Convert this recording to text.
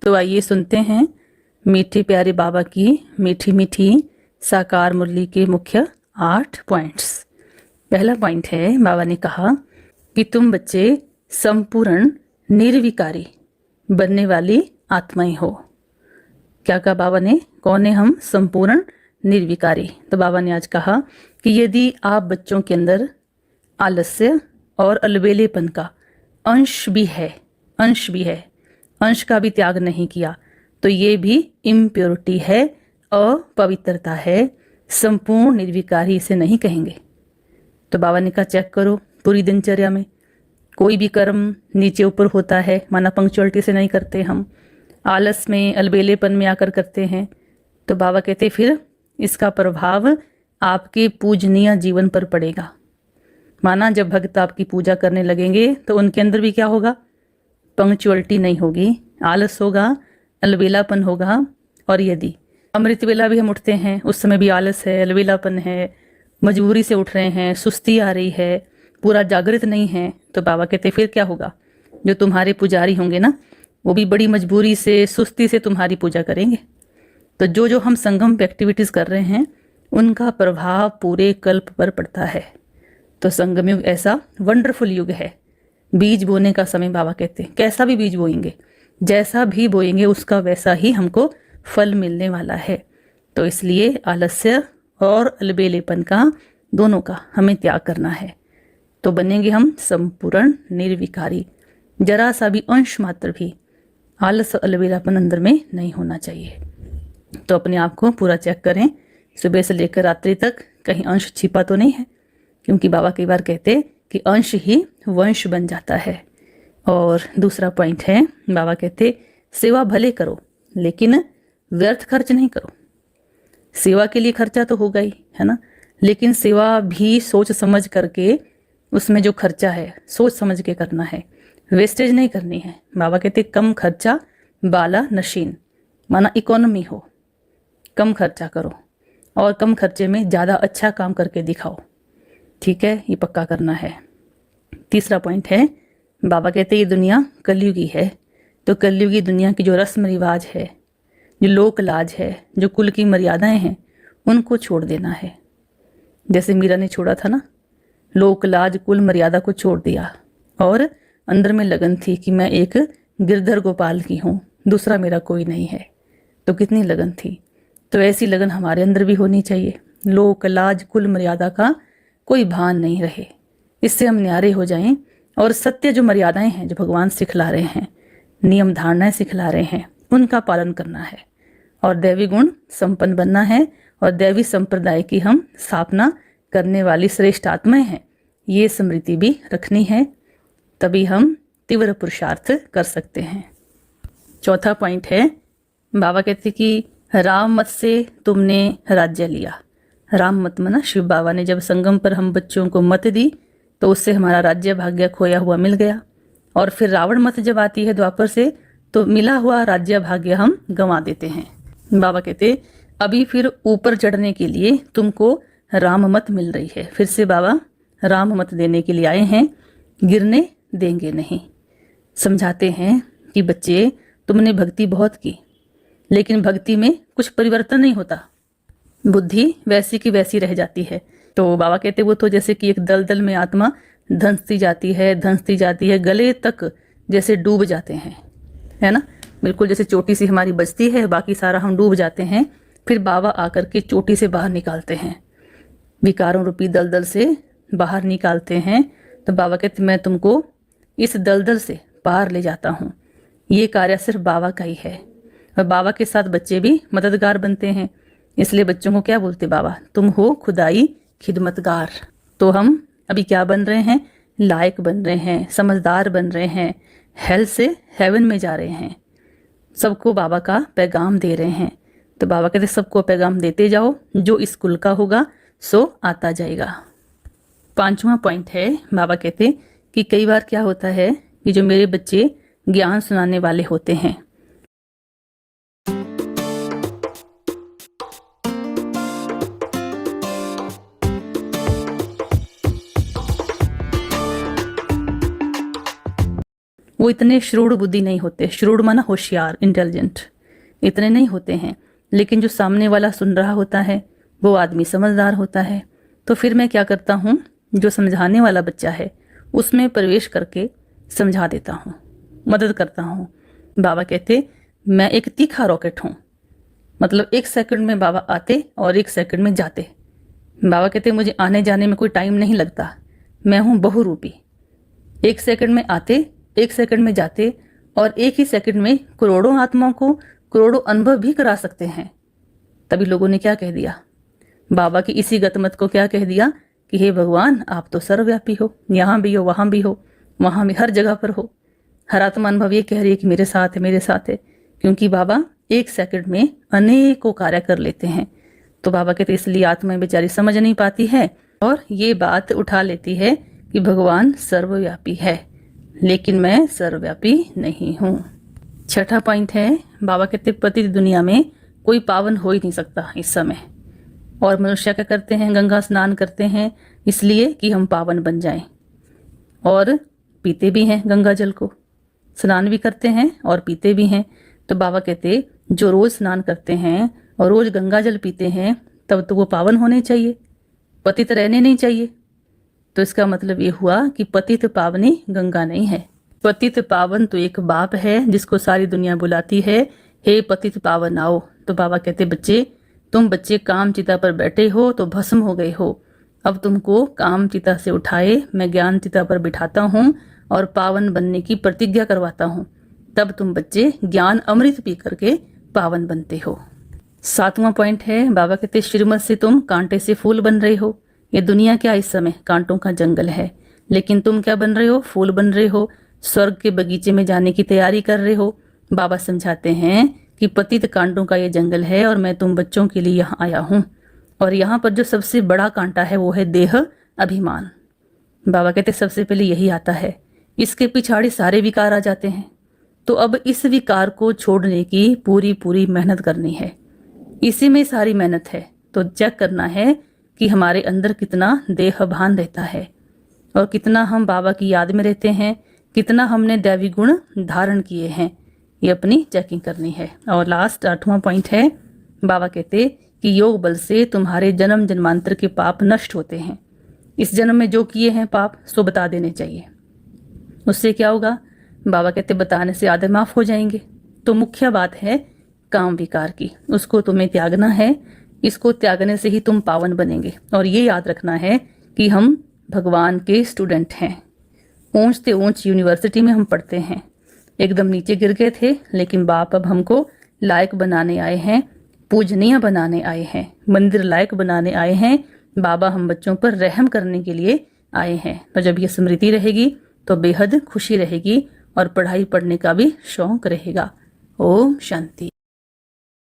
तो आइए सुनते हैं मीठे प्यारे बाबा की मीठी मीठी साकार मुरली के मुख्य 8 पॉइंट्स। पहला पॉइंट है, बाबा ने कहा कि तुम बच्चे संपूर्ण निर्विकारी बनने वाली आत्माएं हो। क्या कहा बाबा ने? कौन है हम? संपूर्ण निर्विकारी। तो बाबा ने आज कहा कि यदि आप बच्चों के अंदर आलस्य और अलबेलेपन का अंश भी है, अंश का भी त्याग नहीं किया, तो ये भी इम्प्योरिटी है, अपवित्रता है, संपूर्ण निर्विकारी इसे नहीं कहेंगे। तो बाबा ने कहा चेक करो पूरी दिनचर्या में कोई भी कर्म नीचे ऊपर होता है, माना पंक्चुअलिटी से नहीं करते, हम आलस में अलबेलेपन में आकर करते हैं, तो बाबा कहते फिर इसका प्रभाव आपके पूजनीय जीवन पर पड़ेगा। माना जब भक्त आपकी पूजा करने लगेंगे तो उनके अंदर भी क्या होगा? पंक्चुअलिटी नहीं होगी, आलस होगा, अलबेलापन होगा। और यदि अमृत वेला भी हम उठते हैं उस समय भी आलस है, अलबेलापन है, मजबूरी से उठ रहे हैं, सुस्ती आ रही है, पूरा जागृत नहीं है, तो बाबा कहते फिर क्या होगा? जो तुम्हारे पुजारी होंगे ना, वो भी बड़ी मजबूरी से, सुस्ती से तुम्हारी पूजा करेंगे। तो जो हम संगम एक्टिविटीज़ कर रहे हैं उनका प्रभाव पूरे कल्प पर पड़ता है। तो संगम युग ऐसा वंडरफुल युग है, बीज बोने का समय। बाबा कहते हैं कैसा भी बीज बोएंगे, जैसा भी बोएंगे उसका वैसा ही हमको फल मिलने वाला है। तो इसलिए आलस्य और अलबेलेपन का, दोनों का हमें त्याग करना है। तो बनेंगे हम संपूर्ण निर्विकारी, जरा सा भी अंश मात्र भी आलस अलबेलापन अंदर में नहीं होना चाहिए। तो अपने आप को पूरा चेक करें, सुबह से लेकर रात्रि तक कहीं अंश छिपा तो नहीं है, क्योंकि बाबा कई बार कहते कि अंश ही वंश बन जाता है। और दूसरा पॉइंट है, बाबा कहते सेवा भले करो लेकिन व्यर्थ खर्च नहीं करो। सेवा के लिए खर्चा तो होगा ही, है ना, लेकिन सेवा भी सोच समझ करके, उसमें जो खर्चा है सोच समझ के करना है, वेस्टेज नहीं करनी है। बाबा कहते कम खर्चा बाला नशीन, माना इकोनॉमी हो, कम खर्चा करो और कम खर्चे में ज़्यादा अच्छा काम करके दिखाओ। ठीक है, ये पक्का करना है। तीसरा पॉइंट है, बाबा कहते ये दुनिया कलयुगी है, तो कलयुगी दुनिया की जो रस्म रिवाज है, जो लोक लाज है, जो कुल की मर्यादाएं हैं, उनको छोड़ देना है। जैसे मीरा ने छोड़ा था ना, लोक लाज कुल मर्यादा को छोड़ दिया और अंदर में लगन थी कि मैं एक गिरधर गोपाल की हूँ, दूसरा मेरा कोई नहीं है। तो कितनी लगन थी। तो ऐसी लगन हमारे अंदर भी होनी चाहिए। लोक लाज कुल मर्यादा का कोई भान नहीं रहे, इससे हम न्यारे हो जाएं और सत्य जो मर्यादाएं हैं, जो भगवान सिखला रहे हैं, नियम धारणाएं सिखला रहे हैं, उनका पालन करना है और दैवी गुण संपन्न बनना है और दैवी संप्रदाय की हम स्थापना करने वाली श्रेष्ठ आत्माएं हैं, ये स्मृति भी रखनी है। तभी हम तीव्र पुरुषार्थ कर सकते हैं। चौथा पॉइंट है, बाबा कहते कि राम मत से तुमने राज्य लिया। राम मत मना शिव बाबा ने जब संगम पर हम बच्चों को मत दी तो उससे हमारा राज्य भाग्य खोया हुआ मिल गया। और फिर रावण मत जब आती है द्वापर से, तो मिला हुआ राज्य भाग्य हम गंवा देते हैं। बाबा कहते अभी फिर ऊपर चढ़ने के लिए तुमको राम मत मिल रही है। फिर से बाबा राम मत देने के लिए आए हैं, गिरने देंगे नहीं। समझाते हैं कि बच्चे तुमने भक्ति बहुत की, लेकिन भक्ति में कुछ परिवर्तन नहीं होता, बुद्धि वैसी की वैसी रह जाती है। तो बाबा कहते वो तो जैसे कि एक दलदल में आत्मा धंसती जाती है, गले तक जैसे डूब जाते हैं, है ना, बिल्कुल जैसे चोटी सी हमारी बचती है, बाकी सारा हम डूब जाते हैं। फिर बाबा आकर के चोटी से बाहर निकालते हैं, विकारों रूपी दलदल से बाहर निकालते हैं। तो बाबा कहते मैं तुमको इस दलदल से पार ले जाता हूँ। ये कार्य सिर्फ बाबा का ही है और बाबा के साथ बच्चे भी मददगार बनते हैं। इसलिए बच्चों को क्या बोलते बाबा, तुम हो खुदाई खिदमतगार। तो हम अभी क्या बन रहे हैं? लायक बन रहे हैं, समझदार बन रहे हैं, हेल से हेवन में जा रहे हैं, सबको बाबा का पैगाम दे रहे हैं। तो बाबा कहते सबको पैगाम देते जाओ, जो इस कुल का होगा सो आता जाएगा। पांचवा पॉइंट है, बाबा कहते कि कई बार क्या होता है कि जो मेरे बच्चे ज्ञान सुनाने वाले होते हैं, वो इतने श्रूड़ बुद्धि नहीं होते। श्रूड़ माना होशियार, इंटेलिजेंट, इतने नहीं होते हैं। लेकिन जो सामने वाला सुन रहा होता है वो आदमी समझदार होता है। तो फिर मैं क्या करता हूँ, जो समझाने वाला बच्चा है उसमें प्रवेश करके समझा देता हूँ, मदद करता हूँ। बाबा कहते मैं एक तीखा रॉकेट हूँ, मतलब 1 सेकंड में बाबा आते और 1 सेकंड में जाते। बाबा कहते मुझे आने जाने में कोई टाइम नहीं लगता, मैं हूँ बहुरूपी। 1 सेकंड में आते, 1 सेकंड में जाते, और 1 ही सेकंड में करोड़ों आत्माओं को करोड़ों अनुभव भी करा सकते हैं। तभी लोगों ने क्या कह दिया, बाबा की इसी गतमत को क्या कह दिया कि हे भगवान, आप तो सर्वव्यापी हो, यहाँ भी हो, वहाँ भी हो, वहाँ भी, हर जगह पर हो। हर आत्मा अनुभव ये कह रही है कि मेरे साथ है, मेरे साथ है, क्योंकि बाबा 1 सेकंड में अनेकों कार्य कर लेते हैं। तो बाबा कहते इसलिए आत्मा बेचारी समझ नहीं पाती है और ये बात उठा लेती है कि भगवान सर्वव्यापी है, लेकिन मैं सर्वव्यापी नहीं हूँ। छठा पॉइंट है, बाबा कहते पतित दुनिया में कोई पावन हो ही नहीं सकता इस समय। और मनुष्य क्या करते हैं, गंगा स्नान करते हैं इसलिए कि हम पावन बन जाएं, और पीते भी हैं गंगा जल को, स्नान भी करते हैं और पीते भी हैं। तो बाबा कहते जो रोज स्नान करते हैं और रोज गंगा जल पीते हैं तब तो वो पावन होने चाहिए, पतित रहने नहीं चाहिए। तो इसका मतलब ये हुआ कि पतित पावनी गंगा नहीं है। पतित पावन तो एक बाप है जिसको सारी दुनिया बुलाती है, हे पतित पावन आओ। तो बाबा कहते बच्चे, तुम बच्चे काम चिता पर बैठे हो तो भस्म हो गए हो, अब तुमको काम चिता से उठाए मैं ज्ञान चिता पर बिठाता हूँ और पावन बनने की प्रतिज्ञा करवाता हूँ, तब तुम बच्चे ज्ञान अमृत पी करके पावन बनते हो। 7वां पॉइंट है, बाबा कहते श्रीमत से तुम कांटे से फूल बन रहे हो। ये दुनिया क्या इस समय कांटों का जंगल है, लेकिन तुम क्या बन रहे हो, फूल बन रहे हो, स्वर्ग के बगीचे में जाने की तैयारी कर रहे हो। बाबा समझाते हैं कि पतित कांटों का ये जंगल है और मैं तुम बच्चों के लिए यहाँ आया हूँ। और यहाँ पर जो सबसे बड़ा कांटा है वो है देह अभिमान। बाबा कहते सबसे पहले यही आता है, इसके पिछाड़ी सारे विकार आ जाते हैं। तो अब इस विकार को छोड़ने की पूरी पूरी मेहनत करनी है, इसी में सारी मेहनत है। तो चेक करना है कि हमारे अंदर कितना देह भान रहता है और कितना हम बाबा की याद में रहते हैं, कितना हमने दैवी गुण धारण किए हैं, ये अपनी चेकिंग करनी है। और लास्ट 8वां पॉइंट है, बाबा कहते कि योग बल से तुम्हारे जन्म जन्मांतर के पाप नष्ट होते हैं। इस जन्म में जो किए हैं पाप सो बता देने चाहिए। उससे क्या होगा, बाबा कहते बताने से आधे माफ हो जाएंगे। तो मुख्य बात है काम विकार की, उसको तुम्हें त्यागना है। इसको त्यागने से ही तुम पावन बनेंगे। और ये याद रखना है कि हम भगवान के स्टूडेंट हैं। ऊंच से ऊंच यूनिवर्सिटी में हम पढ़ते हैं, एकदम नीचे गिर गए थे, लेकिन बाप अब हमको लायक बनाने आए हैं, पूजनीय बनाने आए हैं, मंदिर लायक बनाने आए हैं। बाबा हम बच्चों पर रहम करने के लिए आए हैं। तो जब ये स्मृति रहेगी तो बेहद खुशी रहेगी और पढ़ाई पढ़ने का भी शौक रहेगा। ओम शांति।